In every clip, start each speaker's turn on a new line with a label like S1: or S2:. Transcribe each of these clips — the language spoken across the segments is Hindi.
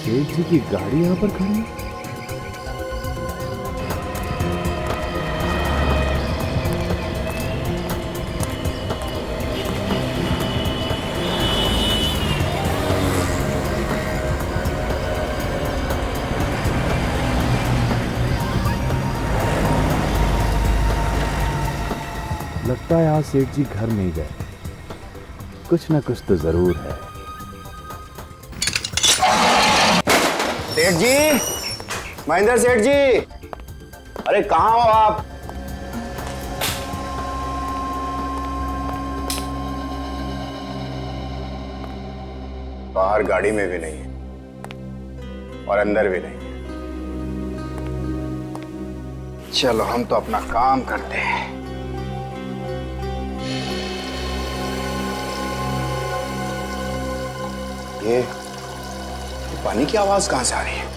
S1: सेठ जी की गाड़ी यहाँ पर खड़ी है। लगता है आज सेठ जी घर नहीं गए, कुछ ना कुछ तो जरूर है।
S2: सेठ जी, महेंद्र सेठ जी, अरे कहाँ हो आप? बाहर गाड़ी में भी नहीं है और अंदर भी नहीं है। चलो हम तो अपना काम करते हैं। ये पानी की आवाज कहां से आ रही है?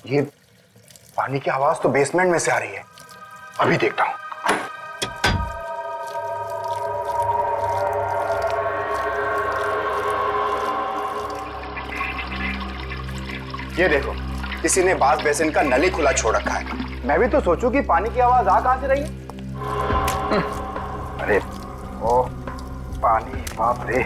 S2: ये पानी की आवाज तो बेसमेंट में से आ रही है। अभी देखता हूं। ये देखो, किसी ने बाथ बेसिन का नली खुला छोड़ रखा है। मैं भी तो सोचूं कि पानी की आवाज आ कहां से रही है। अरे ओ पानी, बाप रे।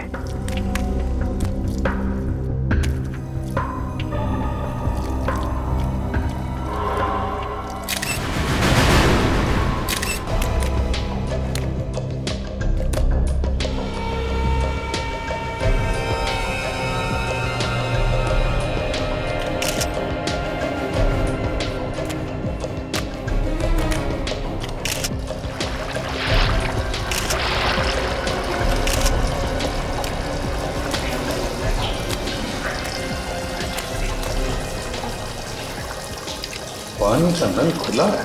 S3: पानी का नल खुला है।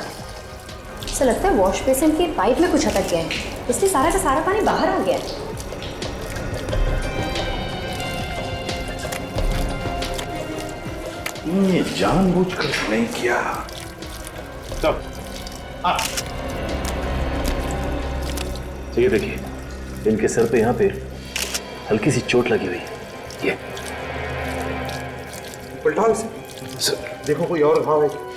S4: ऐसा लगता है वॉश बेसिन के पाइप में कुछ अटक गया है, इसलिए सारा का सारा पानी बाहर आ गया है।
S3: ये जानबूझकर नहीं किया।
S5: तब ये देखिए, इनके सर पे यहाँ पे हल्की सी चोट लगी हुई है। ये
S3: पलटाओ इसे, देखो कोई और घाव है।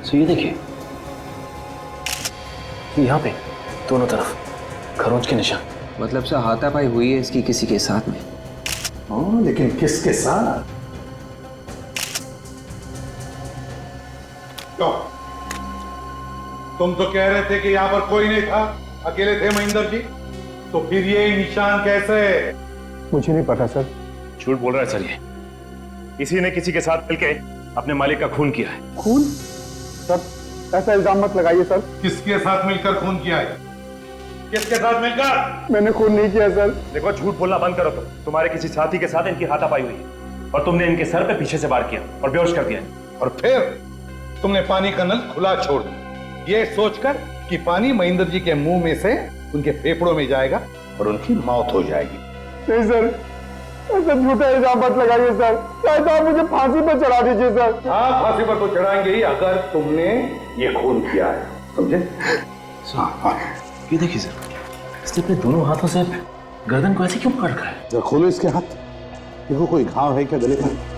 S5: तो ये देखिए, यहाँ पे दोनों तरफ खरोंच के निशान।
S6: मतलब से हाथापाई हुई है इसकी किसी के साथ में।
S3: हाँ, लेकिन किसके साथ?
S7: तो तुम तो कह रहे थे कि यहाँ पर कोई नहीं था, अकेले थे महेंद्र जी, तो फिर ये निशान कैसे?
S3: मुझे नहीं पता सर।
S5: झूठ बोल रहा है सर, ये किसी ने किसी के साथ मिलके अपने मालिक का खून किया है।
S3: खून? सर ऐसा इल्जाम मत लगाइए सर।
S7: किसके साथ मिलकर खून किया है? किसके साथ मिलकर?
S3: मैंने खून नहीं किया सर।
S5: देखो, झूठ बोलना बंद करो। तुम्हारे किसी साथी के साथ इनकी हाथापाई हुई है और तुमने इनके सर पे पीछे से वार किया और बेहोश कर दिया।
S7: और फिर तुमने पानी का नल खुला छोड़ दिया, ये सोचकर कि पानी महेंद्र जी के मुंह में से उनके फेफड़ों में जाएगा और उनकी मौत हो जाएगी।
S3: नहीं सर, ऐसा झूठा इल्जाम मत लगाइए सर। शायद आप मुझे फांसी पर चढ़ा दीजिए सर।
S7: हाँ, फांसी पर तो चढ़ाएंगे ही अगर तुमने ये खून किया है, समझे?
S5: ये देखिए सर, इसने अपने दोनों हाथों से गर्दन को ऐसे क्यों पकड़ रखा है?
S3: जरा खोलो इसके हाथ, देखो कोई घाव है क्या गले पर।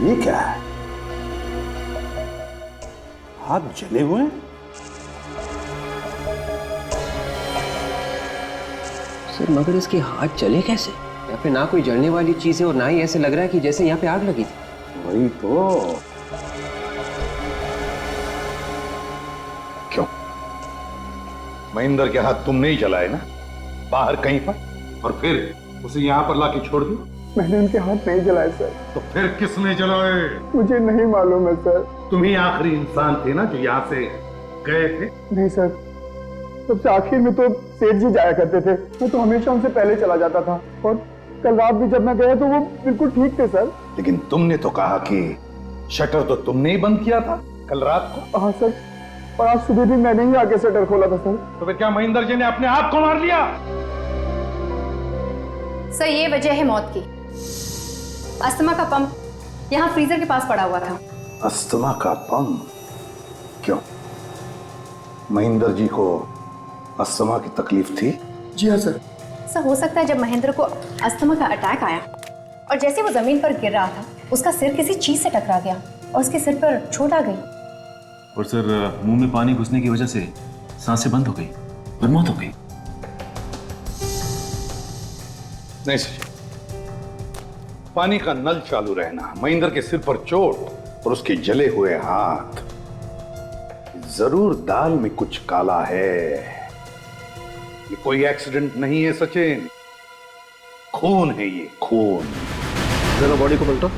S3: ये क्या है? हाथ जले हुए हैं?
S6: सर मगर इसके हाथ चले कैसे? यहाँ पे ना कोई जलने वाली चीज है और ना ही ऐसे लग रहा है कि जैसे यहाँ पे आग लगी थी।
S7: वही तो। क्यों? महेंद्र के हाथ तुमने ही जलाए ना, बाहर कहीं पर, और फिर उसे यहाँ पर लाके छोड़ दिया?
S3: मैंने उनके हाथ नहीं जलाए सर।
S7: तो फिर किसने जलाए?
S3: मुझे नहीं मालूम है सर।
S7: तुम ही आखिरी इंसान थे ना जो यहाँ से गए थे?
S3: नहीं सर, सबसे आखिर में तो सेठ जी जाया करते थे, मैं तो हमेशा उनसे पहले चला जाता था। और कल रात भी जब मैं गया तो वो बिल्कुल ठीक थे सर।
S7: लेकिन तुमने तो कहा कि शटर तो तुमने ही बंद किया था कल रात को।
S3: हाँ सर, और आज सुबह भी मैंने ही आके शटर खोला था सर।
S7: तो फिर क्या महेंद्र जी ने अपने आप को मार लिया?
S4: सर ये वजह है मौत की। अस्थमा का पंप यहाँ फ्रीजर के पास पड़ा हुआ था।
S7: अस्थमा का पंप? क्यों, महेंद्र जी को अस्थमा की तकलीफ थी?
S3: जी हाँ सर।
S4: सर हो सकता है जब महेंद्र को अस्थमा का अटैक आया और जैसे वो जमीन पर गिर रहा था उसका सिर किसी चीज से टकरा गया और उसके सिर पर चोट आ गई।
S5: और सर मुंह में पानी घुसने की वजह से सांसें बंद हो गई और मौत हो गई।
S7: नहीं सर, पानी का नल चालू रहना, महेंद्र के सिर पर चोट और उसके जले हुए हाथ, जरूर दाल में कुछ काला है। ये कोई एक्सीडेंट नहीं है सचिन, खून है ये, खून।
S2: जरा बॉडी को पलटो।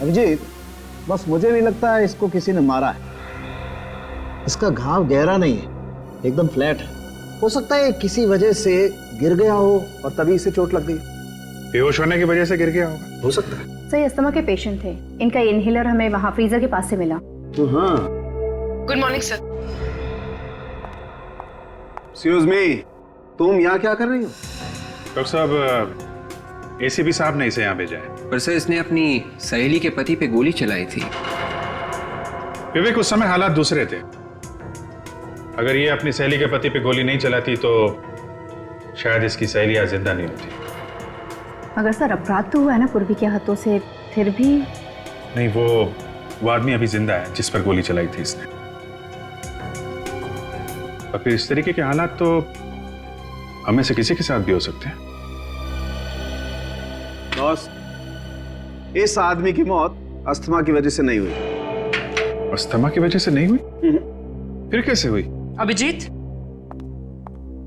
S8: अभिजीत, बस मुझे नहीं लगता है इसको किसी ने मारा है। इसका घाव गहरा नहीं है, एकदम फ्लैट है। हो सकता है किसी वजह से गिर गया हो और तभी इसे चोट लग गई।
S7: बेहोश होने की वजह से गिर गया होगा, हो सकता है।
S4: सर अस्थमा के पेशेंट थे, इनका इनहेलर हमें वहाँ फ्रीजर के पास से मिला।
S8: हाँ।
S9: Good morning sir.
S2: Excuse me, तुम यहाँ क्या कर रही हो?
S10: डॉक्टर साहब, एसीपी साहब ने इसे यहाँ भेजा है।
S6: पर सर इसने अपनी सहेली के पति पे गोली चलाई थी।
S10: विवेक, उस समय हालात दूसरे थे। अगर ये अपनी सहेली के पति पे गोली नहीं चलाती तो शायद इसकी सहेली आज जिंदा नहीं होती।
S4: मगर सर अपराध तो हुआ है ना पूर्वी के हाथों से, फिर भी।
S10: नहीं, वो आदमी अभी जिंदा है जिस पर गोली चलाई थी इसने। और फिर इस तरीके के हालात तो हमें से किसी के साथ भी हो सकते हैं।
S2: बॉस, इस आदमी की मौत अस्थमा की वजह से नहीं हुई।
S10: अस्थमा की वजह से नहीं हुई? फिर कैसे हुई?
S9: अभिजीत,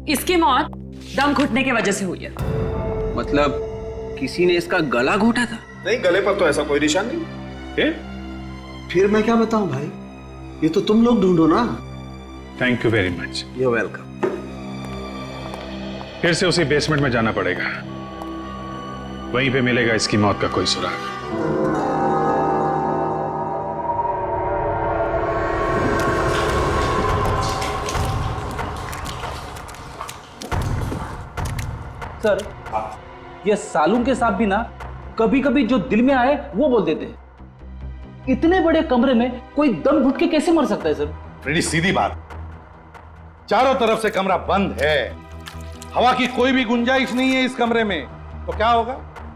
S9: इसकी मौत दम घुटने की वजह से हुई है।
S6: मतलब किसी ने इसका गला घोटा था?
S2: नहीं, गले पर तो ऐसा कोई निशान नहीं।
S8: फिर मैं क्या बताऊं भाई, ये तो तुम लोग ढूंढो ना।
S10: Thank you very much.
S8: You welcome.
S10: फिर से उसी बेसमेंट में जाना पड़ेगा, वहीं पे मिलेगा इसकी मौत का कोई सुराग।
S11: सर, ये सालून के साहब भी ना कभी कभी जो दिल में आए वो बोल देते हैं। इतने बड़े कमरे में कोई दम घुट के कैसे मर सकता है सर?
S7: बड़ी सीधी बात, चारों तरफ से कमरा बंद है, हवा की कोई भी गुंजाइश नहीं है इस कमरे में, तो क्या होगा?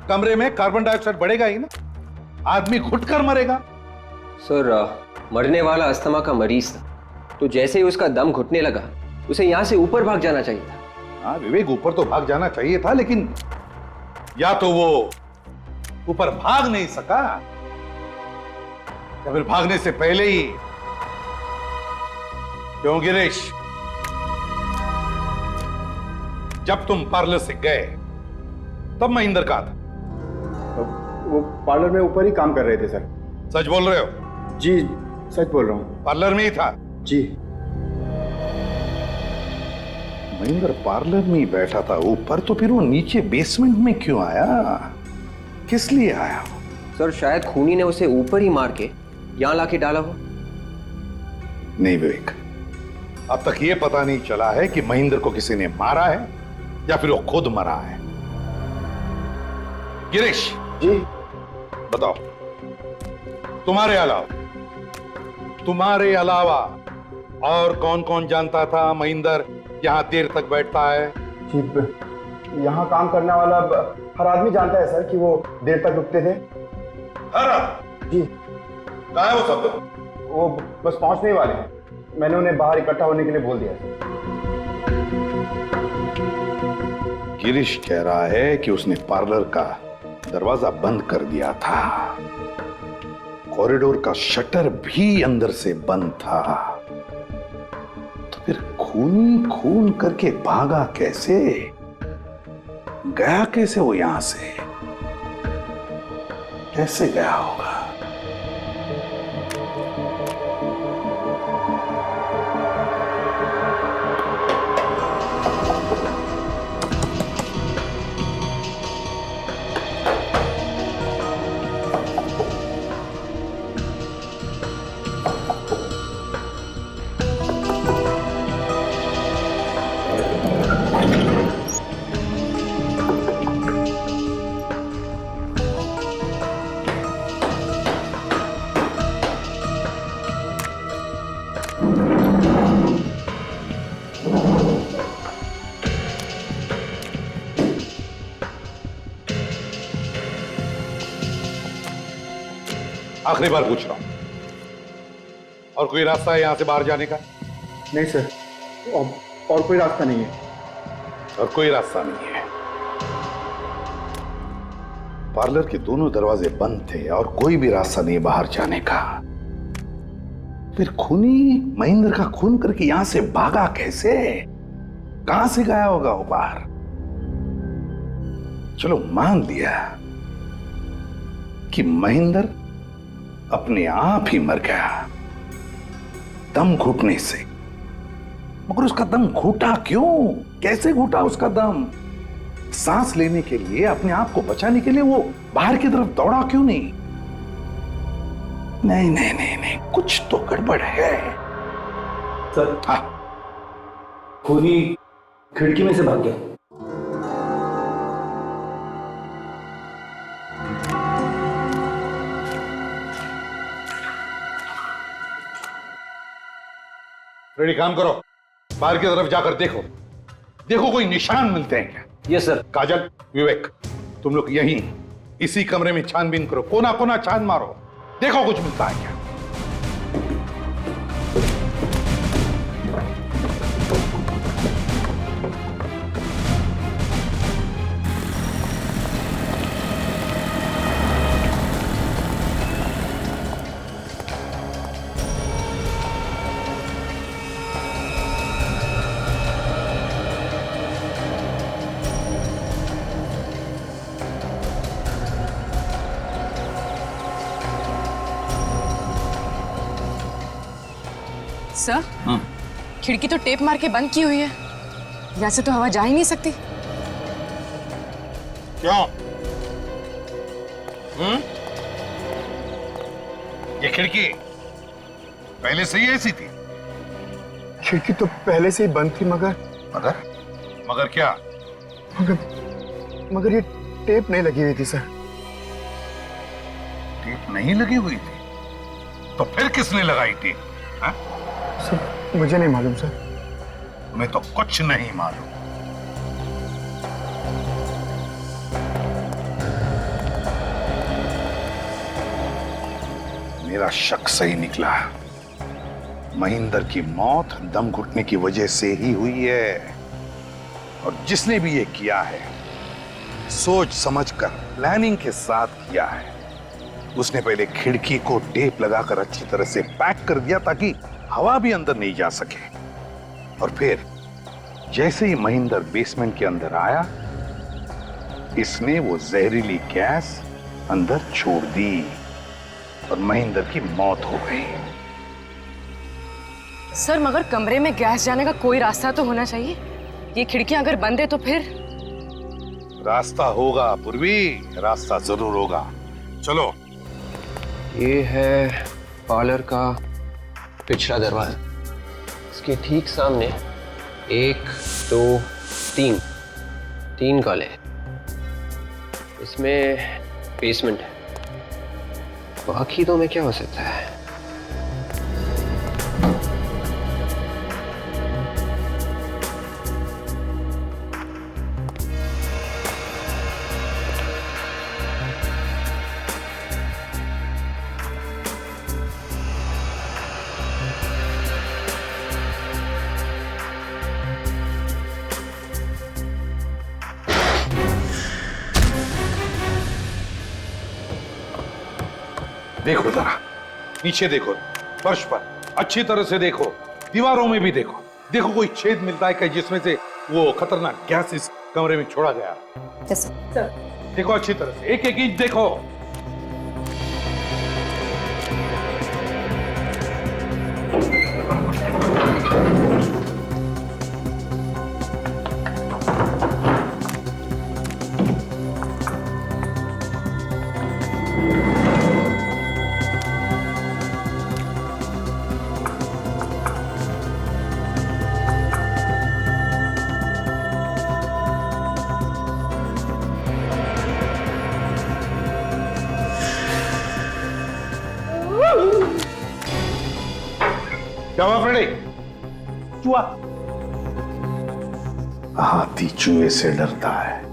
S7: कमरे में कार्बन डाइऑक्साइड बढ़ेगा ही ना, आदमी घुटकर मरेगा।
S6: सर मरने वाला अस्थमा का मरीज था, तो जैसे ही उसका दम घुटने लगा उसे यहाँ से ऊपर भाग जाना चाहिए था।
S7: हाँ विवेक, ऊपर तो भाग जाना चाहिए था, लेकिन या तो वो ऊपर भाग नहीं सका या फिर भागने से पहले ही। क्यों गिरीश, जब तुम पार्लर से गए तब महेंद्र कहाँ था?
S3: वो पार्लर में ऊपर ही काम कर रहे थे सर।
S7: सच बोल रहे हो?
S3: जी सच बोल रहा हूँ।
S7: पार्लर में ही था?
S3: जी।
S7: महेंद्र पार्लर में ही बैठा था ऊपर, तो फिर वो नीचे बेसमेंट में क्यों आया? किस लिए आया?
S6: सर शायद खूनी ने उसे ऊपर ही मार के यहां लाके डाला हो।
S7: नहीं विवेक, अब तक ये पता नहीं चला है कि महेंद्र को किसी ने मारा है या फिर वो खुद मरा है। गिरीश
S3: जी
S7: बताओ, तुम्हारे अलावा और कौन कौन जानता था महेंद्र यहां देर तक बैठता है?
S3: जी, यहाँ काम करने वाला हर आदमी जानता है सर कि वो देर तक रुकते थे। जी
S7: कहाँ है वो सब लोग?
S3: वो बस पहुंचने ही वाले हैं। मैंने उन्हें बाहर इकट्ठा होने के लिए बोल दिया।
S7: गिरीश कह रहा है कि उसने पार्लर का दरवाजा बंद कर दिया था, कॉरिडोर का शटर भी अंदर से बंद था, तो फिर खून खून करके भागा कैसे? गया कैसे वो यहां से? कैसे गया होगा? आखिरी बार पूछ रहा हूं, और कोई रास्ता है यहां से बाहर जाने का?
S3: नहीं सर, और कोई रास्ता नहीं है।
S7: और कोई रास्ता नहीं है। पार्लर के दोनों दरवाजे बंद थे और कोई भी रास्ता नहीं बाहर जाने का। फिर खूनी महेंद्र का खून करके यहां से भागा कैसे? कहां से गया होगा वो बाहर? चलो मान लिया कि महेंद्र अपने आप ही मर गया दम घुटने से, मगर उसका दम घुटा क्यों? कैसे घुटा उसका दम? सांस लेने के लिए, अपने आप को बचाने के लिए वो बाहर की तरफ दौड़ा क्यों नहीं? नहीं नहीं नहीं नहीं, कुछ तो गड़बड़ है।
S11: सर,
S7: हाँ,
S11: खूनी खिड़की में से भाग गया।
S7: रेडी, काम करो, बाहर की तरफ जाकर देखो, देखो कोई निशान मिलते हैं क्या?
S11: Yes sir.
S7: काजल, विवेक, तुम लोग यहीं इसी कमरे में छानबीन करो, कोना कोना छान मारो, देखो कुछ मिलता है क्या।
S9: सर, खिड़की तो टेप मार के बंद की हुई है, वैसे तो हवा जा ही नहीं सकती।
S7: क्यों? ये खिड़की पहले से ही ऐसी थी?
S3: खिड़की तो पहले से ही बंद थी, मगर
S7: मगर क्या?
S3: मगर ये टेप नहीं लगी हुई थी सर।
S7: टेप नहीं लगी हुई थी? तो फिर किसने लगाई टेप? हाँ?
S3: सर मुझे नहीं मालूम सर।
S7: मैं तो कुछ नहीं मालूम। मेरा शक सही निकला, महेंद्र की मौत दम घुटने की वजह से ही हुई है, और जिसने भी ये किया है सोच समझकर प्लानिंग के साथ किया है। उसने पहले खिड़की को टेप लगाकर अच्छी तरह से पैक कर दिया ताकि हवा भी अंदर नहीं जा सके, और फिर जैसे ही महेंद्र बेसमेंट के अंदर आया, इसने वो जहरीली गैस अंदर छोड़ दी और महेंद्र की मौत हो गई।
S9: सर, मगर कमरे में गैस जाने का कोई रास्ता तो होना चाहिए। ये खिड़कियां अगर बंद है तो फिर?
S7: रास्ता होगा पूर्वी, रास्ता जरूर होगा। चलो।
S6: ये है पार्लर का पिछला दरवाजा, इसके ठीक सामने 1 2 3 कॉले, इसमें बेसमेंट है। बाकी तो में क्या हो सकता है?
S7: देखो जरा, नीचे देखो, फर्श पर अच्छी तरह से देखो, दीवारों में भी देखो। देखो कोई छेद मिलता है क्या जिसमें से वो खतरनाक गैस इस कमरे में छोड़ा गया? देखो अच्छी तरह से, एक एक इंच देखो। क्या हुआ फ्रेडी?
S11: चूहा।
S7: हाथी चूहे से डरता है।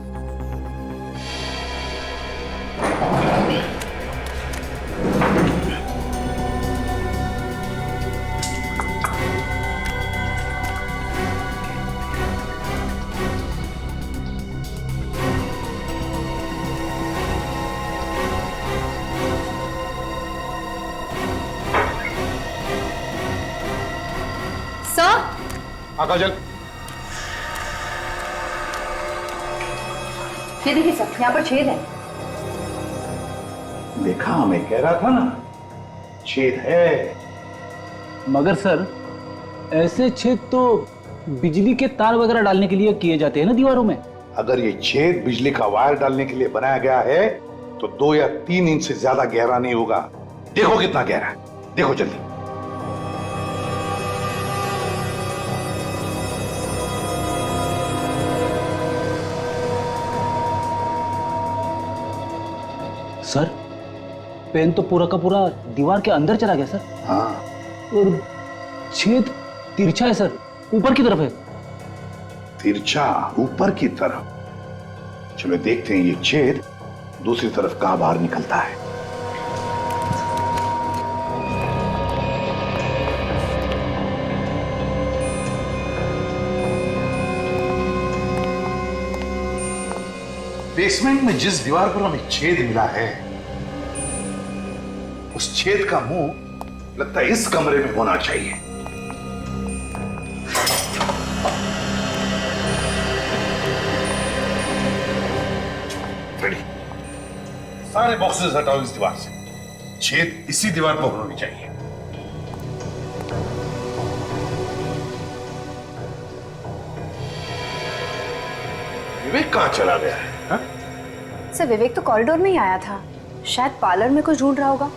S7: काजल,
S4: ये देखिए सर, यहाँ पर छेद है।
S7: देखा, मैं कह रहा था ना, छेद है।
S11: मगर सर, ऐसे छेद तो बिजली के तार वगैरह डालने के लिए किए जाते हैं ना दीवारों में।
S7: अगर ये छेद बिजली का वायर डालने के लिए बनाया गया है तो 2 या 3 इंच से ज्यादा गहरा नहीं होगा। देखो कितना गहरा है, देखो जल्दी।
S11: सर, पेन तो पूरा का पूरा दीवार के अंदर चला गया सर।
S7: हाँ।
S11: और छेद तिरछा है सर, ऊपर की तरफ है।
S7: तिरछा ऊपर की तरफ? चलो देखते हैं ये छेद दूसरी तरफ कहां बाहर निकलता है। बेसमेंट में जिस दीवार पर हमें छेद मिला है, उस छेद का मुंह लगता है इस कमरे में होना चाहिए। रेडी, सारे बॉक्सेस हटाओ इस दीवार से। छेद इसी दीवार पर होनी चाहिए। विवेक कहां चला गया है?
S4: सर, विवेक तो कॉरिडोर में ही आया था, शायद पार्लर में कुछ ढूंढ रहा होगा।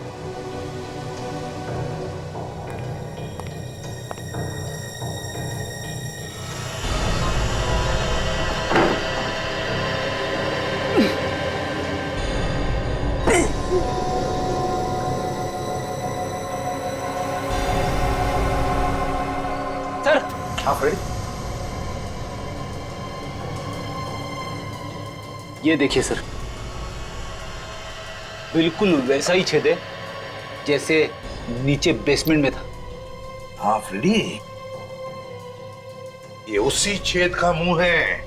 S11: सर,
S7: हाँ फ्रेडी,
S11: ये देखिए सर, बिल्कुल वैसा ही छेद है जैसे नीचे बेसमेंट में था।
S7: हाँ फ्रेडी, ये उसी छेद का मुंह है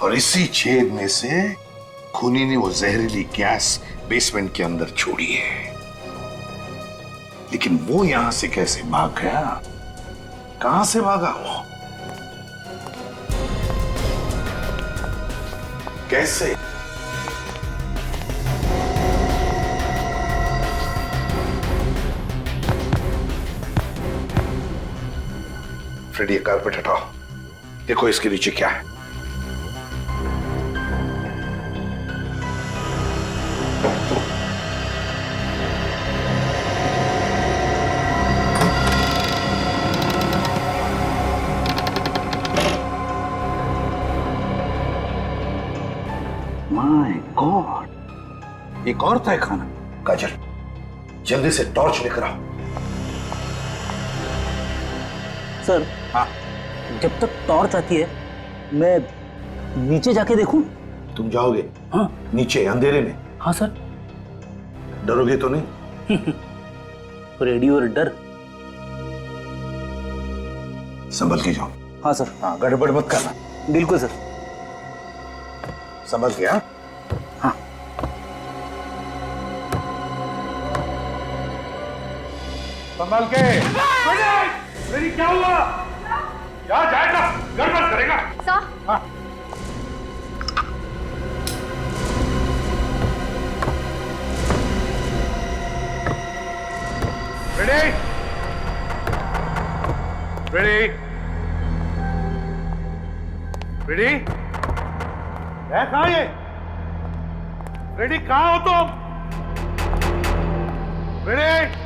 S7: और इसी छेद में से खूनी ने वो जहरीली गैस बेसमेंट के अंदर छोड़ी है। लेकिन वो यहां से कैसे भाग गया? कहां से भागा वो? कैसे? फ्रेडी, ये कारपेट हटाओ, देखो इसके नीचे क्या है। माय गॉड, एक और तय खाना। काजल, जल्दी से टॉर्च लेकर आओ।
S11: सर,
S7: हाँ,
S11: जब तक टॉर्च आती है मैं नीचे जाके देखूं?
S7: तुम जाओगे?
S11: हाँ।
S7: नीचे अंधेरे में?
S11: हाँ सर।
S7: डरोगे तो नहीं?
S11: रेडियो और डर।
S7: संभल के जाओ।
S11: हाँ सर।
S7: हाँ, गड़बड़ मत करना।
S11: बिल्कुल सर।
S7: समझ गया?
S11: हाँ।
S7: संभाल के।
S5: फ्रेडी क्या हुआ? क्या जाएगा? गड़बड़ करेगा।
S4: सर।
S7: हाँ। रेडी? रेडी? रेडी? है कहाँ ये? रेडी कहाँ हो तुम? रेडी?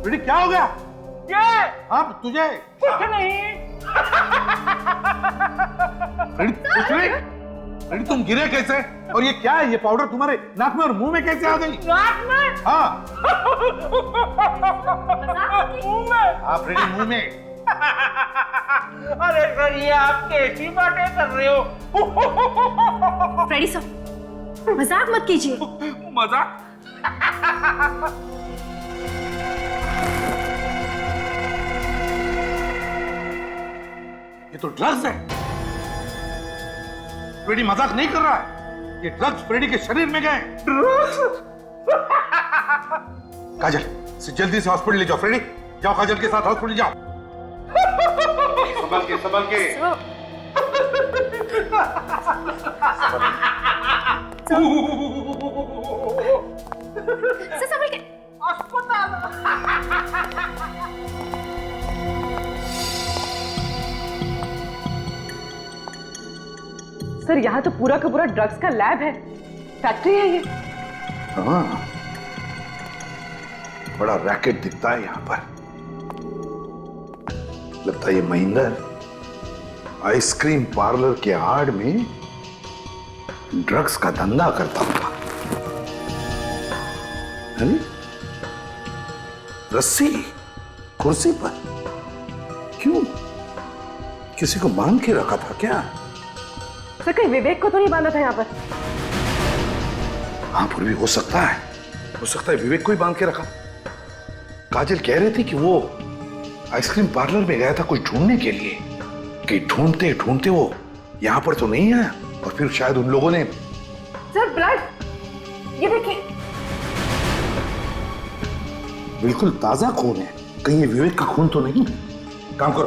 S7: रेडी क्या हो गया? आप तुझे
S11: कुछ नहीं।
S7: कुछ नहीं? रेडी तुम गिरे कैसे? और ये क्या है? ये पाउडर तुम्हारे नाक में और मुंह में कैसे आ गई?
S11: नाक में?
S7: हाँ।
S11: मुंह में?
S7: आप रेडी मुंह में?
S11: अरे सर ये आप कैसी बातें कर रहे हो?
S4: फ्रेडी सर, मजाक मत कीजिए।
S11: मजाक?
S7: ये तो ड्रग्स है। फ्रेडी मजाक नहीं कर रहा है। ये ड्रग्स फ्रेडी के शरीर में गए। काजल जल्दी से हॉस्पिटल ले जाओ। फ्रेडी जाओ, काजल के साथ हॉस्पिटल जाओ। संभाल के, संभाल के।
S4: संभाल के।
S9: सर यहाँ तो पूरा का पूरा ड्रग्स का लैब है, फैक्ट्री है ये।
S7: हाँ, बड़ा रैकेट दिखता है यहाँ पर। लगता है ये महेंद्र आइसक्रीम पार्लर के आड़ में ड्रग्स का धंधा करता होगा। अरे रस्सी कुर्सी पर क्यों? किसी को बांध के रखा था क्या?
S9: सर कहीं विवेक को तो नहीं बांधा था यहाँ पर?
S7: हाँ, फिर भी हो सकता है। हो सकता है विवेक को ही बांध के रखा। काजल कह रही थी कि वो आइसक्रीम पार्लर में गया था कुछ ढूंढने के लिए, कि ढूंढते ढूंढते वो यहां पर तो नहीं आया और फिर शायद उन लोगों ने।
S9: सर ब्लड, ये देखिए।
S7: बिल्कुल ताजा खून है। कहीं ये विवेक का खून तो नहीं? काम करो,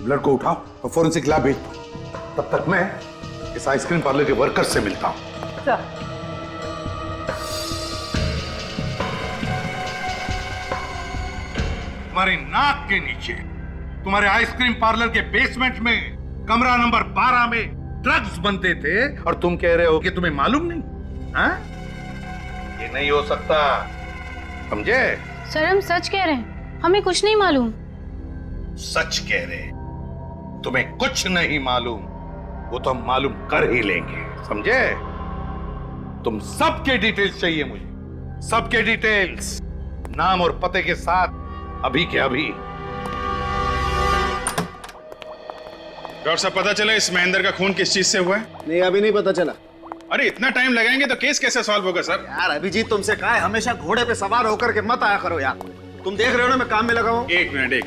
S7: ब्लड को उठाओ और फोरेंसिक लैब भेज दो। तब तक मैं इस आइसक्रीम पार्लर के वर्कर से मिलता हूं।
S9: सर
S7: तुम्हारी नाक के नीचे, तुम्हारे आइसक्रीम पार्लर के बेसमेंट में कमरा नंबर 12 में ड्रग्स बनते थे और तुम कह रहे हो कि तुम्हें मालूम नहीं? हाँ? ये नहीं हो सकता, समझे?
S12: सर हम सच कह रहे हैं, हमें कुछ नहीं मालूम।
S7: सच कह रहे, तुम्हें कुछ नहीं मालूम, वो तो हम मालूम कर ही लेंगे, समझे? तुम सबके डिटेल्स चाहिए मुझे, सबके डिटेल्स, नाम और पते के साथ, अभी के अभी।
S10: डॉक्टर साहब पता चला इस महेंद्र का खून किस चीज से हुआ है?
S8: नहीं, अभी नहीं पता चला।
S10: अरे इतना टाइम लगाएंगे तो केस कैसे सॉल्व होगा सर?
S8: यार अभिजीत तुमसे कहा है हमेशा घोड़े पे सवार होकर के मत आया करो यार। तुम देख रहे हो ना मैं काम में लगा हूं।
S10: एक मिनट,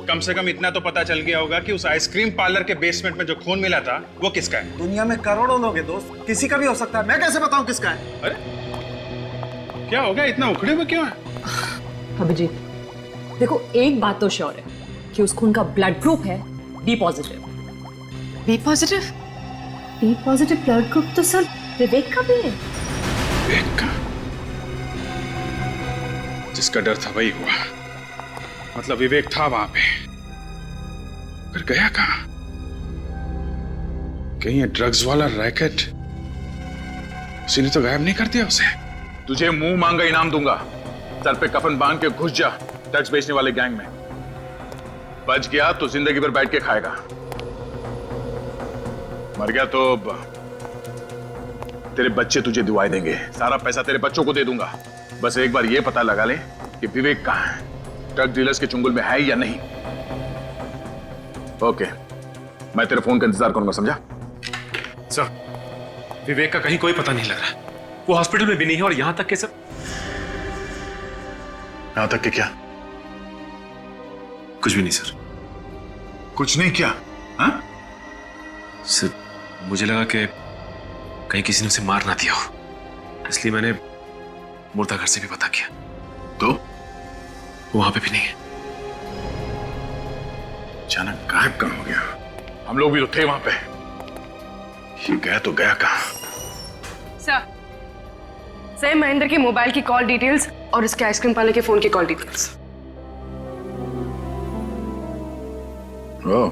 S10: कम से कम इतना तो पता चल गया होगा कि उस आइसक्रीम पार्लर के बेसमेंट में जो खून मिला था वो किसका है?
S8: दुनिया में करोड़ों लोग हैं दोस्त, किसी का भी हो सकता है, मैं कैसे बताऊं किसका है?
S10: अरे क्या हो गया, इतना उखड़े हुए क्यों है?
S9: अभिजीत देखो, एक बात तो श्योर है कि उस खून का ब्लड ग्रुप है B positive.
S4: B positive? B positive blood group तो सर विवेक का भी है।
S10: विवेक का? जिसका डर था वही हुआ। मतलब विवेक था वहां पे, फिर गया कहां? कहीं ये ड्रग्स वाला रैकेट किसी ने तो गायब नहीं कर दिया उसे? तुझे मुंह मांगा इनाम दूंगा, सर पे कफन बांध के घुस जा ड्रग्स बेचने वाले गैंग में। बच गया तो जिंदगी भर बैठ के खाएगा, मर गया तो तेरे बच्चे तुझे दुआएं देंगे। सारा पैसा तेरे बच्चों को दे दूंगा। बस एक बार ये पता लगा ले कि विवेक कहां है, ड्रग डीलर्स के चुंगल में है या नहीं। ओके, मैं तेरे फोन का इंतजार करूंगा, समझा?
S5: सर विवेक का कहीं कोई पता नहीं लग रहा। वो हॉस्पिटल में भी नहीं है और यहां तक के सर।
S10: यहां तक के क्या?
S5: कुछ भी नहीं सर।
S10: कुछ नहीं क्या? हाँ?
S5: सर, मुझे लगा कि कहीं किसी ने उसे मार ना दिया हो, इसलिए मैंने मुर्दा घर से भी पता किया,
S7: तो
S5: वो वहां पे भी नहीं है।
S7: अचानक गायब कहाँ हो गया? हम लोग भी तो थे वहां पे। ये गया तो गया कहाँ?
S13: सर महेंद्र के मोबाइल की कॉल डिटेल्स और उसके आइसक्रीम पार्लर के फोन की कॉल डिटेल्स।
S7: ओ,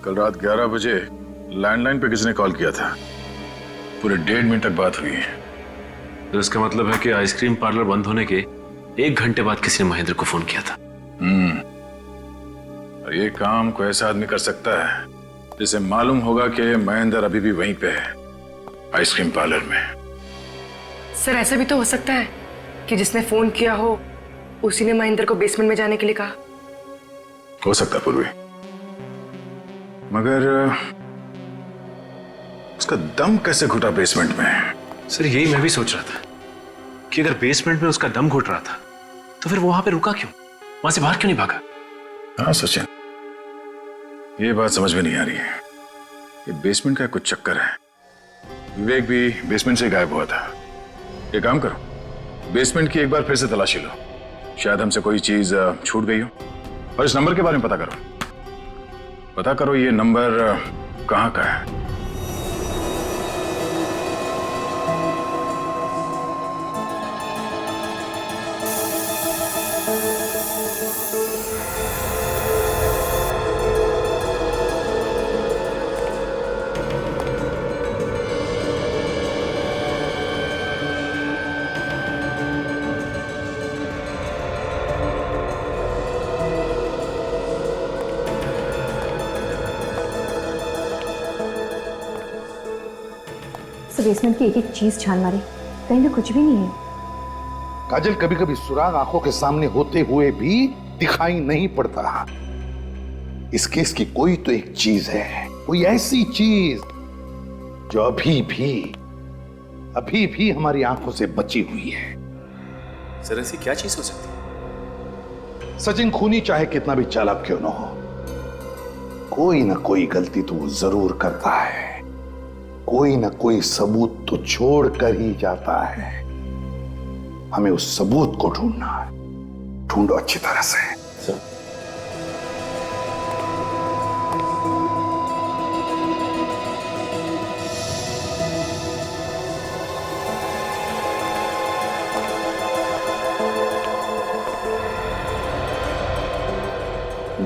S7: कल रात 11 बजे लैंडलाइन पे किसने कॉल किया था? पूरे 1.5 मिनट तक बात हुई है।
S5: तो इसका मतलब है कि आइसक्रीम पार्लर बंद होने के 1 घंटे बाद किसी ने महेंद्र को फोन किया था।
S7: और ये काम कोई ऐसा आदमी कर सकता है जिसे मालूम होगा कि महेंद्र अभी भी वहीं पे है, आइसक्रीम पार्लर में।
S13: सर ऐसा भी तो हो सकता है कि जिसने फोन किया हो उसी ने महेंद्र को बेसमेंट में जाने के लिए कहा।
S7: हो सकता है पूर्वी, मगर उसका दम कैसे घुटा बेसमेंट में?
S5: सर यही मैं भी सोच रहा था कि अगर बेसमेंट में उसका दम घुट रहा था तो फिर वो वहां पे रुका क्यों, वहां से बाहर क्यों नहीं भागा?
S7: हाँ सचिन, ये बात समझ में नहीं आ रही है। ये बेसमेंट का कुछ चक्कर है। विवेक भी बेसमेंट से गायब हुआ था। ये काम करो, बेसमेंट की एक बार फिर से तलाशी लो, शायद हमसे कोई चीज छूट गई हो। और इस नंबर के बारे में पता करो ये नंबर कहाँ का है।
S4: बेसमेंट की एक एक चीज छान मारी, कहीं भी कुछ भी नहीं है।
S7: काजल, कभी कभी सुराग आंखों के सामने होते हुए भी दिखाई नहीं पड़ता। इस केस की कोई तो एक चीज है, कोई ऐसी चीज जो अभी भी हमारी आंखों से बची हुई है।
S5: सर ऐसी क्या चीज हो सकती है?
S7: सचिन, खूनी चाहे कितना भी चालाक क्यों ना हो, कोई ना कोई गलती तो वो जरूर करता है। कोई ना कोई सबूत तो छोड़ कर ही जाता है। हमें उस सबूत को ढूंढना है। ढूंढो अच्छी तरह से।
S5: सर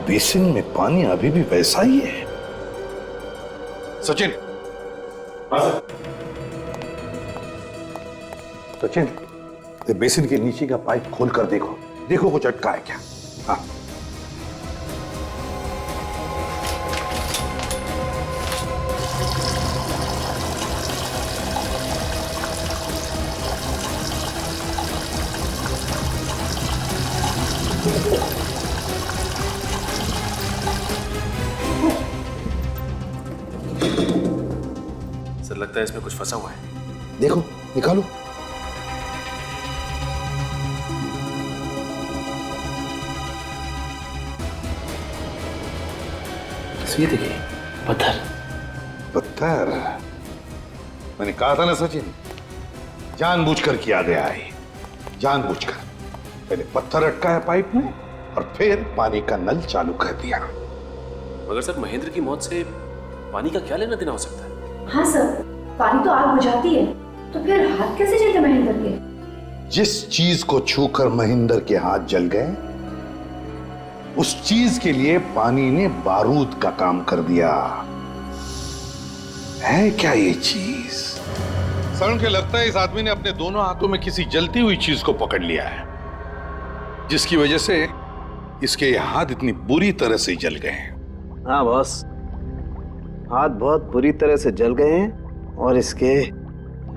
S7: बेसिन में पानी अभी भी वैसा ही है। सचिन, सचिन, बेसिन के नीचे का पाइप खोल कर देखो कुछ अटका है क्या? हाँ।
S5: सर लगता है इसमें कुछ फंसा हुआ है।
S7: देखो, निकालो।
S11: ये देखिए,
S7: पत्थर। मैंने कहा था ना सचिन, जानबूझकर किया गया है। जानबूझकर पहले पत्थर अटकाया पाइप में और फिर पानी का नल चालू कर दिया।
S5: मगर सर महेंद्र की मौत से पानी का क्या लेना देना हो सकता है?
S4: हाँ सर, पानी तो आग बुझाती है, तो फिर हाथ कैसे जलते महेंद्र के?
S7: जिस चीज को छूकर महेंद्र के हाथ जल गए, उस चीज के लिए पानी ने बारूद का काम कर दिया। है क्या ये चीज? सरण के लगता है इस आदमी ने अपने दोनों हाथों में किसी जलती हुई चीज को पकड़ लिया है, जिसकी वजह से इसके हाथ इतनी बुरी तरह से जल गए हैं।
S8: हाँ बॉस, हाथ बहुत बुरी तरह से जल गए हैं और इसके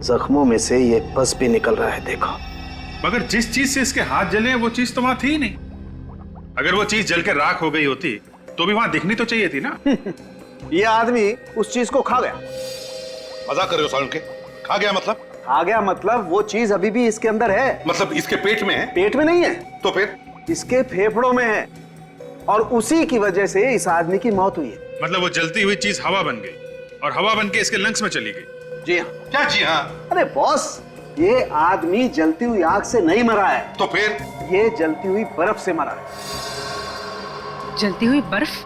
S8: जख्मों में से ये पस भी निकल रहा है। देखो,
S10: मगर जिस चीज से इसके हाथ जले वो चीज तो वहां थी ही नहीं। अगर वो चीज जल के राख हो गई होती तो भी वहां दिखनी तो चाहिए थी ना।
S8: ये आदमी उस चीज को खा गया।
S7: मजाक कर रहे हो सारुण के? खा गया मतलब?
S8: खा गया मतलब वो चीज अभी भी इसके अंदर है।
S7: मतलब इसके पेट में है?
S8: पेट में नहीं है
S7: तो फिर?
S8: इसके फेफड़ों में है। और उसी की वजह से इस आदमी की मौत हुई है।
S10: मतलब वो जलती हुई चीज हवा बन गई और हवा बन के इसके लंग्स में चली गई।
S8: जी हाँ।
S10: क्या जी हाँ?
S8: अरे बॉस, ये आदमी जलती हुई आग से नहीं मरा है।
S10: तो फिर?
S8: ये जलती हुई बर्फ से मरा है।
S13: जलती हुई बर्फ?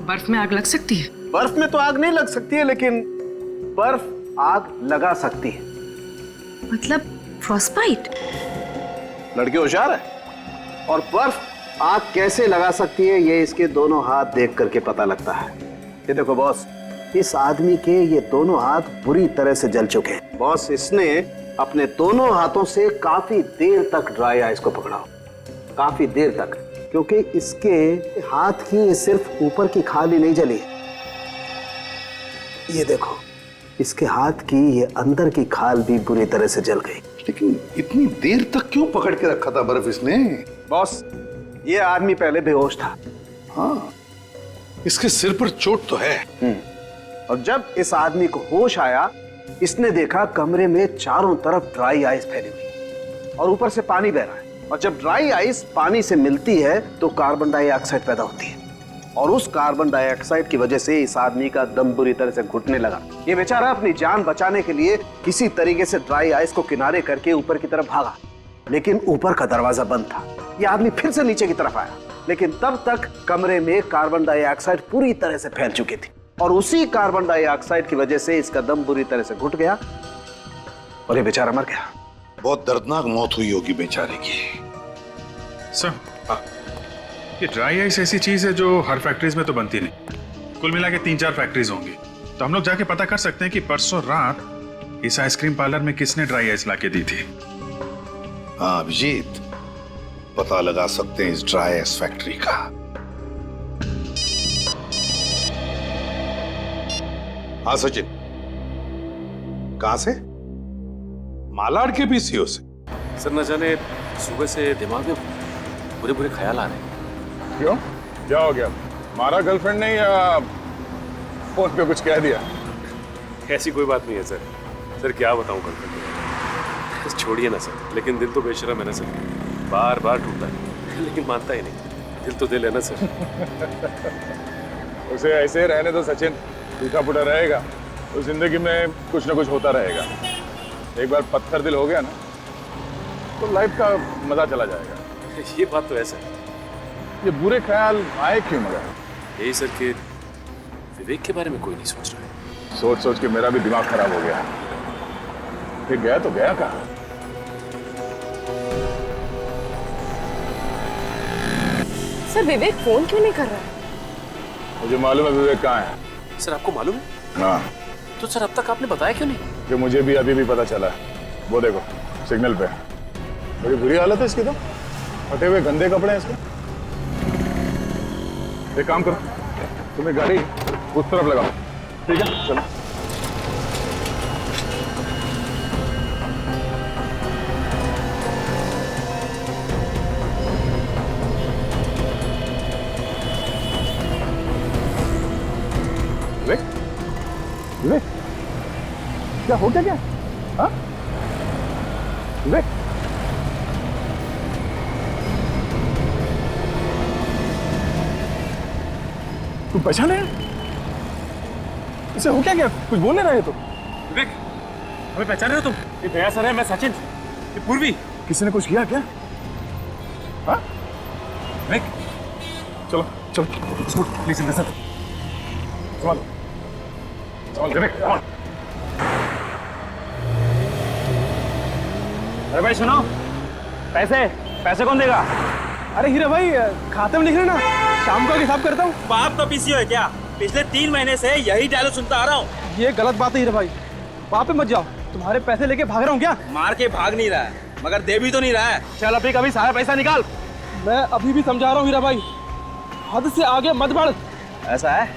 S13: बर्फ में आग लग सकती है?
S8: बर्फ में तो आग नहीं लग सकती है, लेकिन बर्फ आग लगा सकती है।
S13: मतलब फ्रॉस्टबाइट?
S8: लड़की होशियार है। और बर्फ आग कैसे लगा सकती है ये इसके दोनों हाथ देख करके पता लगता है। ये देखो बॉस, इस आदमी के ये दोनों हाथ बुरी तरह से जल चुके हैं। बॉस, इसने अपने दोनों हाथों से काफी देर तक ड्राई आइस को पकड़ा, काफी देर तक, क्योंकि इसके हाथ की सिर्फ ऊपर की खाल ही नहीं जली। ये देखो, इसके हाथ की ये अंदर की खाल भी बुरी तरह से जल गई।
S7: लेकिन इतनी देर तक क्यों पकड़ के रखा था बर्फ इसने?
S8: बॉस, ये आदमी पहले बेहोश था।
S7: हाँ, इसके सिर पर चोट तो है।
S8: और जब इस आदमी को होश आया, इसने देखा कमरे में चारों तरफ ड्राई आइस फैली हुई और ऊपर से पानी बह रहा है। और जब ड्राई आइस पानी से मिलती है तो कार्बन डाइऑक्साइड पैदा होती है, और उस कार्बन डाइऑक्साइड की वजह से इस आदमी का दम बुरी तरह से घुटने लगा। ये बेचारा अपनी जान बचाने के लिए किसी तरीके से ड्राई आइस को किनारे करके ऊपर की तरफ भागा, लेकिन ऊपर का दरवाजा बंद था। ये आदमी फिर से नीचे की तरफ आया, लेकिन तब तक कमरे में कार्बन डाइऑक्साइड पूरी तरह से फैल चुकी थी, और उसी कार्बन डाइऑक्साइड की वजह से इसका दम बुरी तरह से घुट गया और ये बेचारा मर गया।
S7: बहुत दर्दनाक मौत हुई होगी बेचारे की।
S10: सर, ये ड्राई आइस ऐसी चीज है जो हर फैक्ट्रीज में तो बनती नहीं। कुल मिला के 3-4 फैक्ट्रीज होंगी। तो हम लोग जाके पता कर सकते हैं कि परसों रात इस आइसक्रीम पार्लर में किसने ड्राई आइस लाके दी थी।
S7: हाँ अभिजीत, पता लगा सकते हैं इस ड्राई आइस फैक्ट्री का। हाँ सचिन, कहां से? मालाड के पीसीओ से।
S5: सर, न जाने सुबह से दिमाग में बुरे बुरे ख्याल आ रहे हैं।
S10: क्यों, क्या हो गया? मारा गर्लफ्रेंड ने या फोन पे कुछ कह दिया?
S5: ऐसी कोई बात नहीं है सर। सर क्या बताऊं गर्लफ्रेंड, छोड़िए ना सर। लेकिन दिल तो बेशरम है ना सर, बार बार टूटता है लेकिन मानता ही नहीं। दिल तो दिल है ना सर।
S10: उसे ऐसे रहने दो सचिन, टूटा फूटा रहेगा तो जिंदगी में कुछ ना कुछ होता रहेगा। एक बार पत्थर दिल हो गया ना तो लाइफ का मजा चला जाएगा।
S5: ये बात तो ऐसा है।
S10: ये बुरे ख्याल आए क्यों मगर?
S5: यही सर कि विवेक के बारे में कोई नहीं सोच रहा है।
S10: सोच सोच के मेरा भी दिमाग खराब हो गया। फिर गया तो गया कहाँ?
S13: सर, विवेक फोन क्यों नहीं कर रहा है?
S10: मुझे मालूम है विवेक कहाँ है।
S5: सर आपको मालूम है?
S10: हाँ।
S5: तो सर अब तक आपने बताया क्यों नहीं?
S10: कि मुझे भी अभी भी पता चला। वो देखो सिग्नल पे, बड़ी बुरी हालत है इसकी तो। फटे हुए गंदे कपड़े हैं इसके। एक काम करो, तुम्हें गाड़ी उस तरफ लगाओ, ठीक है? चलो। विवेक, विवेक, क्या हो गया? हाँ विवेक, तुम पहचाने? इसे हो क्या? कुछ बोल नहीं रहे तो?
S5: विवेक, हमें पहचाने हो तुम? ये दया सर है, मैं सचिन, ये पूर्वी।
S10: किसी ने कुछ किया क्या? हाँ?
S5: विवेक,
S10: चलो चलो, प्लीज इन सर। संभाल विवेक, संभाल।
S11: अरे भाई सुनो, पैसे कौन देगा? अरे हीरा भाई, खाते में लिख रहे ना, शाम को हिसाब करता हूँ।
S14: बाप का पीसीओ है क्या? पिछले 3 महीने से यही डायलॉग सुनता आ रहा हूँ।
S11: ये गलत बात है हीरा भाई, वहाँ पे मत जाओ। तुम्हारे पैसे लेके भाग रहा हूँ क्या?
S14: मार के भाग नहीं रहा है, मगर दे भी तो नहीं रहा है।
S11: चल अभी कभी सारा पैसा निकाल। मैं अभी भी समझा रहा हूँ हीरा भाई, हद से आगे मत बढ़।
S14: ऐसा है?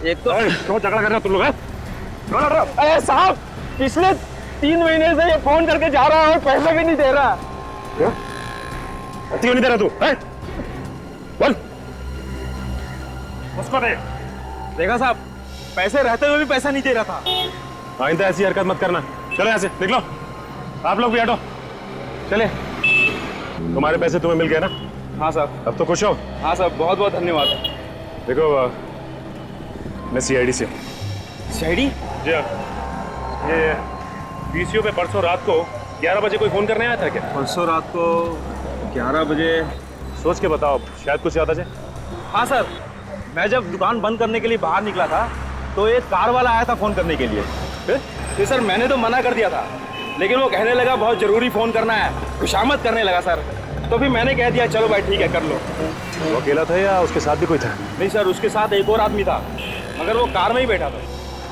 S14: एक तो
S11: क्यों झगड़ा कर रहे हो तुम लोग? अरे साहब, पिछले 3 महीने से ये फोन करके जा रहा है, पैसे भी नहीं दे रहा। क्यों नहीं दे रहा तू? बोल। उसको दे। देखा साहब, पैसे रहते हुए भी पैसा नहीं दे रहा था। आइंदा ऐसी हरकत मत करना। चलो यहाँ से निकलो, आप लोग भी हटो। चले, तुम्हारे पैसे तुम्हें मिल गए ना?
S14: हाँ सर।
S5: अब तो खुश हो?
S14: हाँ सर, बहुत बहुत धन्यवाद।
S5: देखो मैं सीआईडी से।
S14: सीआईडी?
S5: जी हाँ। ये पीसीओ पे परसों रात को 11 बजे कोई फोन करने आया था क्या?
S14: परसों रात को 11 बजे?
S5: सोच के बताओ, शायद कुछ याद आ जाए।
S14: हाँ सर, मैं जब दुकान बंद करने के लिए बाहर निकला था तो एक कार वाला आया था फोन करने के लिए। तो सर मैंने तो मना कर दिया था, लेकिन वो कहने लगा बहुत जरूरी फोन करना है, खुशामद करने लगा सर। तो फिर मैंने कह दिया चलो भाई ठीक है कर लो।
S5: वो अकेला था या उसके साथ भी कोई था?
S14: नहीं सर, उसके साथ एक और आदमी था, मगर वो कार में ही बैठा था।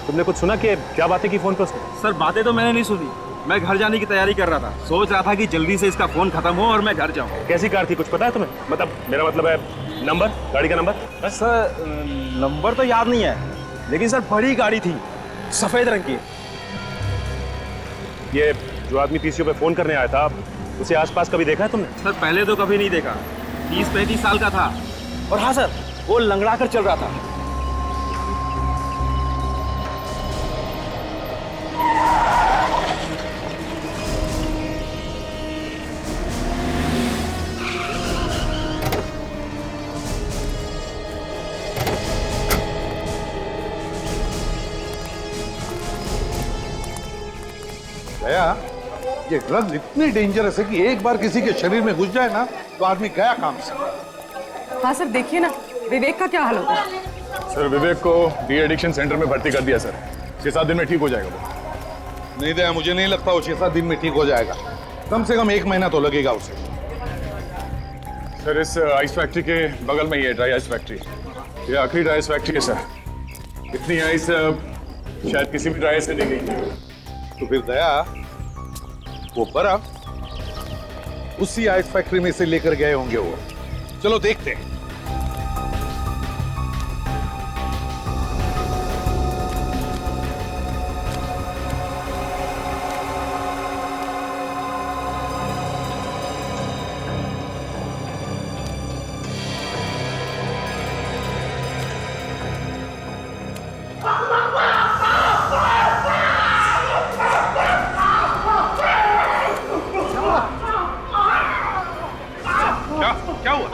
S5: तुमने कुछ सुना कि क्या बातें की फोन पर उसने?
S14: सर बातें तो मैंने नहीं सुनी, मैं घर जाने की तैयारी कर रहा था, सोच रहा था कि जल्दी से इसका फोन खत्म हो और मैं घर जाऊं।
S5: कैसी कार थी कुछ पता है तुम्हें? मतलब मेरा मतलब है नंबर, गाड़ी का नंबर।
S14: सर नंबर तो याद नहीं है, लेकिन सर बड़ी गाड़ी थी, सफेद रंग की।
S5: ये जो आदमी पीसीओ पे फोन करने आया था, उसे आसपास कभी देखा है तुमने?
S14: सर पहले तो कभी नहीं देखा, 30-35 साल का था। और हाँ सर, वो लंगड़ा कर चल रहा था।
S7: गया, ये ड्रग्स इतनी डेंजरस है कि एक बार किसी के शरीर में घुस जाए ना तो आदमी गया काम से।
S13: हाँ सर, देखिए ना विवेक का क्या हाल होगा।
S10: सर विवेक को डी एडिक्शन सेंटर में भर्ती कर दिया सर, 6-7 दिन में ठीक हो जाएगा वो।
S7: नहीं दया, मुझे नहीं लगता वो 6-7 दिन में ठीक हो जाएगा, कम से कम 1 महीना तो लगेगा उसे।
S10: सर इस आइस फैक्ट्री के बगल में ही है ड्राई आइस फैक्ट्री, ये आखिरी ड्राई आइस फैक्ट्री है सर। इतनी आइस शायद किसी भी ड्राई आइस से नहीं गई।
S7: तो फिर दया वो बर्फ उसी आइस फैक्ट्री में से लेकर गए होंगे वो। चलो देखते हैं। क्या हुआ?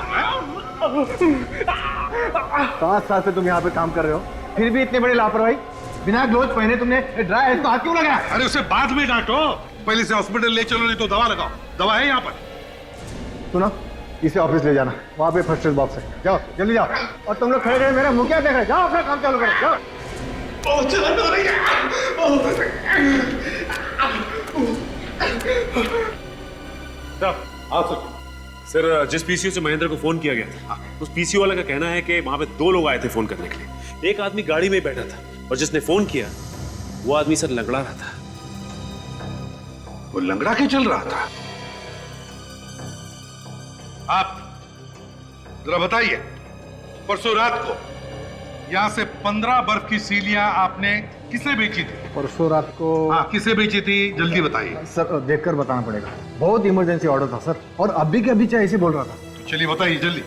S8: 5 साल से तुम यहाँ पे काम कर रहे हो, फिर भी इतनी बड़ी लापरवाही। बिना ग्लोव्स पहने तुमने ड्राई आइस को हाथ क्यों लगाया?
S7: अरे उसे बाद में डांटो, पहले से हॉस्पिटल ले चलो, नहीं तो दवा लगाओ। दवा है यहाँ पर।
S8: सुनो, इसे ऑफिस ले जाना, वहाँ पे फर्स्ट एड बॉक्स है। जाओ जल्दी जाओ। और तुम लोग खड़े खड़े मेरा मुंह क्या देख रहे? जाओ अपना काम चालू करो, जाओ।
S5: सर जिस पीसीओ से महेंद्र को फोन किया गया था, उस पीसीओ वाले का कहना है कि वहां पे 2 लोग आए थे फोन करने के लिए। एक आदमी गाड़ी में बैठा था और जिसने फोन किया वो आदमी सर लंगड़ा रहा था।
S7: वो लंगड़ा के चल रहा था? आप जरा बताइए, परसों रात को यहाँ से 15 बर्फ की सीलियां आपने किसे बेची थी?
S8: परसों रात को?
S7: हाँ, किसे बेची थी जल्दी बताइए।
S8: सर देखकर बताना पड़ेगा, बहुत इमरजेंसी ऑर्डर था सर, और अभी के अभी चाहे ऐसे बोल रहा था।
S7: तो चलिए बताइए जल्दी।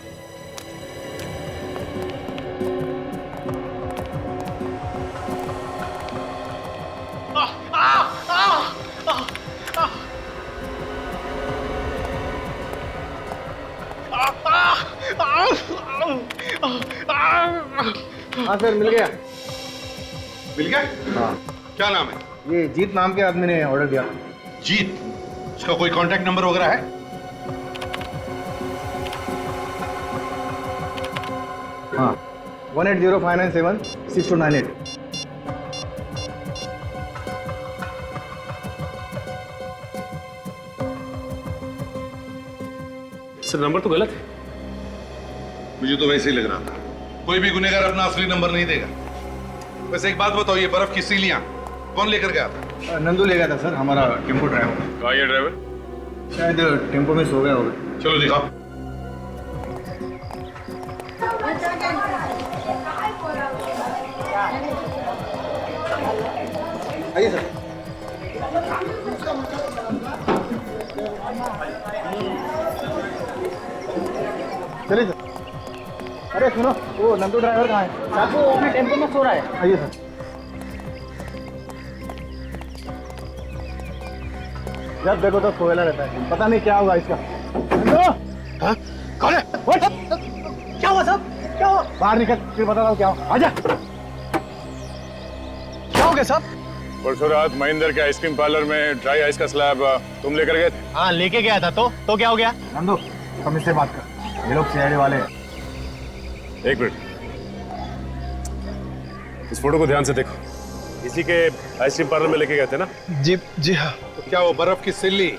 S8: हाँ सर मिल गया।
S7: मिल गया?
S8: हाँ।
S7: क्या नाम है?
S8: ये जीत नाम के आदमी ने ऑर्डर दिया।
S7: जीत? इसका कोई कांटेक्ट नंबर वगैरह है?
S8: हाँ 1805976298।
S5: सर नंबर तो गलत है।
S7: मुझे तो वैसे ही लग रहा था, कोई भी गुनहगार अपना असली नंबर नहीं देगा। वैसे एक बात बताओ, ये बर्फ की सीलियां कौन लेकर गया था?
S8: नंदू ले गया था सर, हमारा टेम्पो ड्राइवर।
S10: कहाँ है ड्राइवर?
S8: शायद टेम्पो में सो गया होगा।
S7: चलो दिखाओ।
S8: आइए सर। चलिए सर। अरे सुनो, वो नंदू ड्राइवर कहाँ है?
S14: साहब वो अपने टेम्पो में सो रहा है।
S8: आइए सर। जब देखो तो सोएला रहता है, पता नहीं क्या होगा इसका।
S7: हाँ? कौन है? बाहर निकल, फिर बता रहा हूँ क्या हो। आजा।
S8: क्या हो गया साहब?
S10: परसों रात महेंद्र के आइसक्रीम पार्लर में ड्राई आइस का स्लैब तुम लेकर गए थे?
S8: हाँ लेके गया था, तो क्या हो गया?
S3: नंदू तुम इससे बात कर, ये लोग सीआईडी वाले हैं।
S5: एक मिनट, इस फोटो को ध्यान से देखो। इसी के आइसक्रीम पार्लर में लेके गए थे ना?
S8: जी हाँ।
S7: तो क्या वो बर्फ की सिल्ली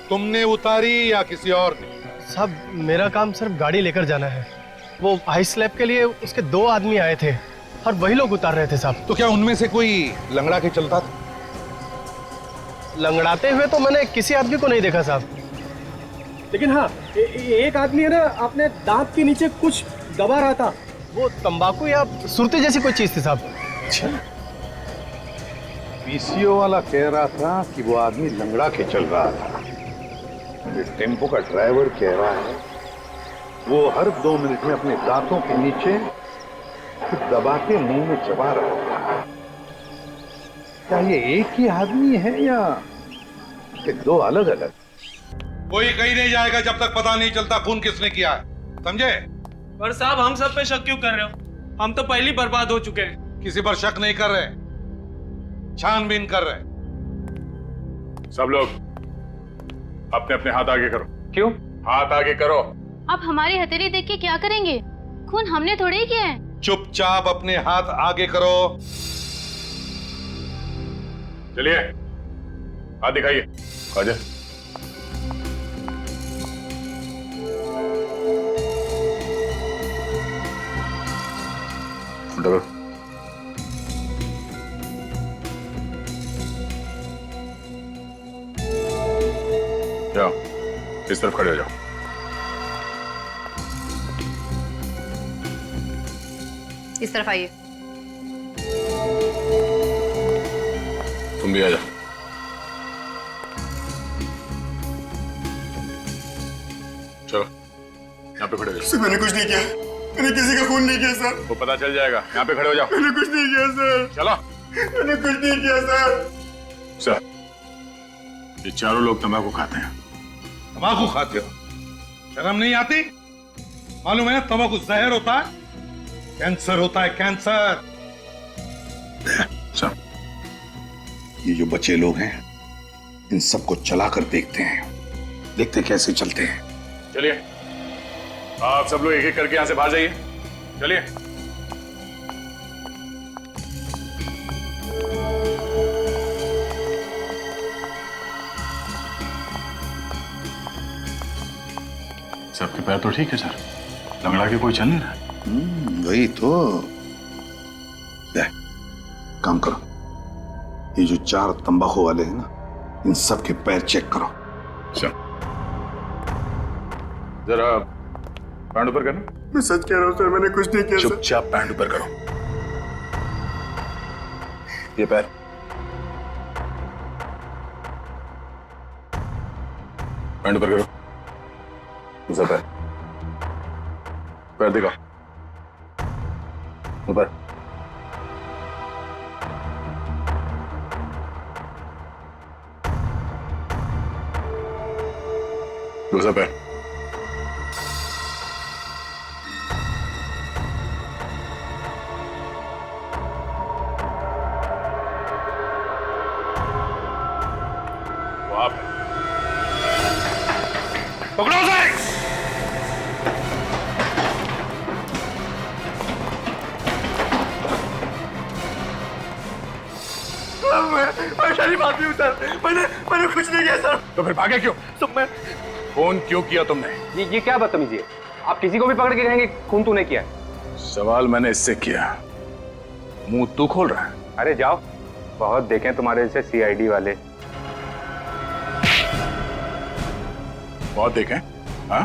S7: तुमने उतारी या किसी और ने?
S8: साहब मेरा काम सिर्फ गाड़ी लेकर जाना है। वो आइस स्लैब के लिए उसके 2 आदमी आए थे और वही लोग उतार रहे थे साहब।
S7: तो क्या उनमें से कोई लंगड़ा के चलता था?
S8: लंगड़ाते हुए तो मैंने किसी आदमी को नहीं देखा साहब।
S11: लेकिन हाँ, एक आदमी है ना, अपने दांत के नीचे कुछ दबा रहा था।
S8: वो तंबाकू या सुरती जैसी कोई चीज थी साहब।
S7: अच्छा, पीसीओ वाला कह रहा था कि वो आदमी लंगड़ा के चल रहा था। ये टेम्पो का ड्राइवर कह रहा है वो हर 2 मिनट में अपने दांतों के नीचे दबा के मुंह में चबा रहा था। क्या ये एक ही आदमी है या ये 2 अलग अलग? कोई कहीं नहीं जाएगा जब तक पता नहीं चलता खून किसने किया है, समझे?
S14: पर साहब हम सब पे शक क्यों कर रहे हो? हम तो पहले ही बर्बाद हो चुके हैं।
S7: किसी पर शक नहीं कर रहे, छानबीन कर रहे।
S10: सब लोग अपने अपने हाथ आगे करो।
S6: क्यों?
S10: हाथ आगे करो।
S12: आप हमारी हथेली देख के क्या करेंगे? खून हमने थोड़े ही किया है।
S7: चुपचाप अपने हाथ आगे करो।
S10: चलिए हाथ दिखाइए। आजा। डरो। जाओ, इस तरफ खड़े हो जाओ।
S4: इस तरफ आइए।
S10: तुम भी आ जाओ। चलो यहाँ पे खड़े हो जाओ।
S2: सर मैंने कुछ नहीं किया, मैंने किसी का खून नहीं किया सर।
S10: वो पता चल जाएगा, यहाँ पे खड़े हो जाओ।
S2: मैंने कुछ नहीं किया सर।
S10: चलो।
S2: मैंने कुछ नहीं किया सर।
S10: सर ये चारों लोग तंबाकू खाते हैं।
S7: तंबाकू खाते हो? शर्म नहीं आती? मालूम है तंबाकू जहर होता है, कैंसर होता है, कैंसर।
S10: सर
S7: ये जो बच्चे लोग हैं इन सबको चलाकर देखते हैं, देखते कैसे चलते हैं।
S10: चलिए आप सब लोग एक एक करके यहां से बाहर जाइए। चलिए। सबके पैर तो ठीक है सर, लंगड़ा के कोई चल नहीं रहा।
S7: वही तो। काम करो, ये जो 4 तंबाकू वाले हैं ना, इन सब के पैर चेक करो।
S10: जरा पैंट ऊपर करना।
S2: मैं सच कह रहा हूँ सर, मैंने कुछ नहीं किया।
S10: चुपचाप पैंट ऊपर करो। ये पैर। पैंट ऊपर करो। दूसरा पैर। पैर दिखाओ ऊपर। दूसरा पैर। वो आप पकड़ो उसे।
S2: मैं शरीफ आदमी हूँ सर, मैंने कुछ नहीं किया सर।
S10: तो फिर भागे क्यों?
S2: तो मैं
S10: फोन क्यों किया तुमने?
S6: ये क्या बदतमीजी है? आप किसी को भी पकड़ के कहेंगे खून तूने किया है?
S10: सवाल मैंने इससे किया, मुंह तू खोल रहा है।
S6: अरे जाओ, बहुत देखें तुम्हारे जैसे सीआईडी वाले।
S10: बहुत देखें? हाँ,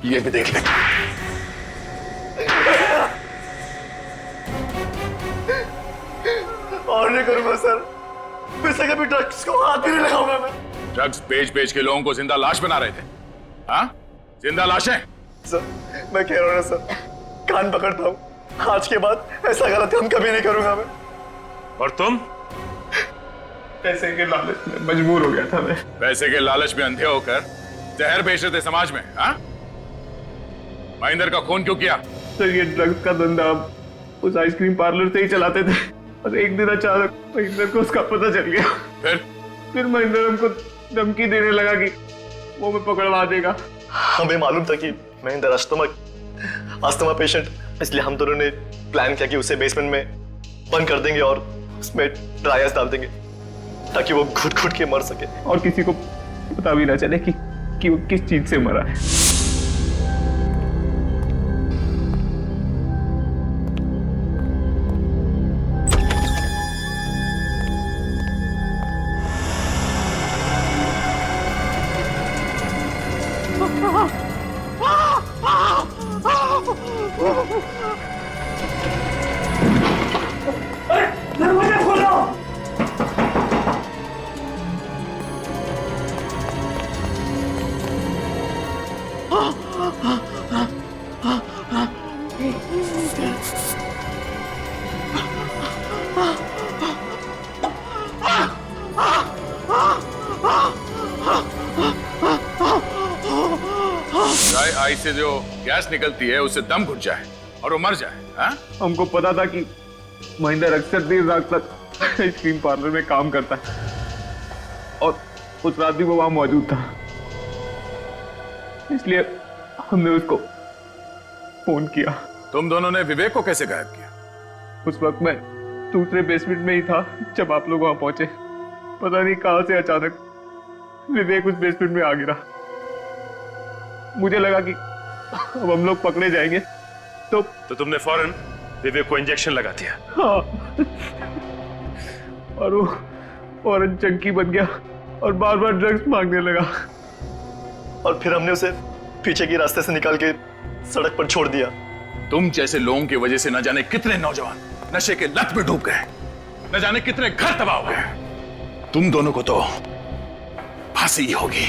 S10: ये भी देख ले।
S2: और नहीं करूंगा सर, वैसे कभी ड्रग्स को हाथ भी नहीं लगाऊंगा मैं।
S10: ड्रग्स बेच के लोगों को जिंदा लाश बना रहे थे। हाँ, जिंदा लाशें।
S2: सर मैं कह रहा हूँ ना सर, कान पकड़ता हूँ, आज के बाद ऐसा गलत काम कभी नहीं करूंगा मैं।
S10: और तुम?
S2: पैसे के लालच में मजबूर हो गया था मैं।
S10: पैसे के लालच में अंधे होकर जहर बेच रहे थे समाज में। हाँ, महेंद्र का खून क्यों किया?
S3: सर ये ड्रग्स का धंधा उस आइसक्रीम पार्लर से ही चलाते थे और एक दिन अचानक महेंद्र को उसका पता चल गया। फिर महेंद्र हमको धमकी देने लगा कि वो हमें पकड़वा देगा।
S15: हमें मालूम था कि महेंद्र अस्थमा पेशेंट, इसलिए हम दोनों ने प्लान किया कि उसे बेसमेंट में बंद कर देंगे और उसमें ड्राई आइस डाल देंगे ताकि वो घुट घुट के मर सके
S3: और किसी को पता भी ना चले कि वो किस चीज से मरा है।
S16: दरवाजा खोलो।
S10: ड्राई आइस से जो गैस निकलती है उससे दम घुट जाए और वो मर जाए। हाँ?
S3: हमको पता था कि महेंद्र अक्सर देर रात तक आइसक्रीम पार्लर में काम करता है और उस रात भी वो वहां मौजूद था, इसलिए हमने उसको फोन किया।
S10: तुम दोनों ने विवेक को कैसे गायब किया?
S3: उस वक्त मैं दूसरे बेसमेंट में ही था जब आप लोग वहां पहुंचे। पता नहीं कहां से अचानक विवेक उस बेसमेंट में आ गिरा। मुझे लगा कि अब हम लोग पकड़े जाएंगे तो
S5: तुमने फौरन विवेक को इंजेक्शन लगा दिया।
S3: हाँ। और वो फौरन चंकी बन गया और बार बार ड्रग्स मांगने लगा
S15: और फिर हमने उसे पीछे के रास्ते से निकाल के सड़क पर छोड़ दिया।
S10: तुम जैसे लोगों की वजह से न जाने कितने नौजवान नशे के लत में डूब गए, न जाने कितने घर तबाह हो गए। तुम दोनों को तो फांसी होगी।